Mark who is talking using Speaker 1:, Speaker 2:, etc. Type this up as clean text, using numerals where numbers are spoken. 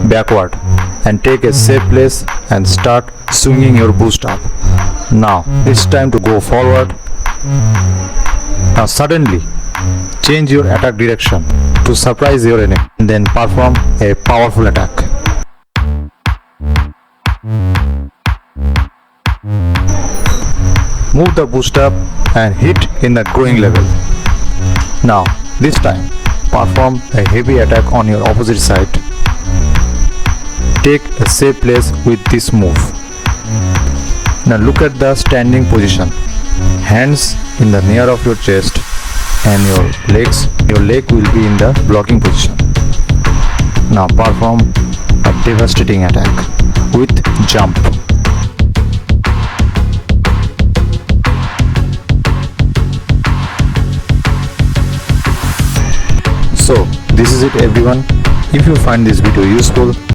Speaker 1: backward and take a safe place and start swinging your boost up. Now it's time to go forward. Now suddenly change your attack direction to surprise your enemy and then perform a powerful attack. Move the boost up and hit in the growing level. Now this time perform a heavy attack on your opposite side. Take a safe place with this move. Now look at the standing position. Hands in the near of your chest and your leg will be in the blocking position. Now perform a devastating attack with jump. So this is it everyone. If you find this video useful,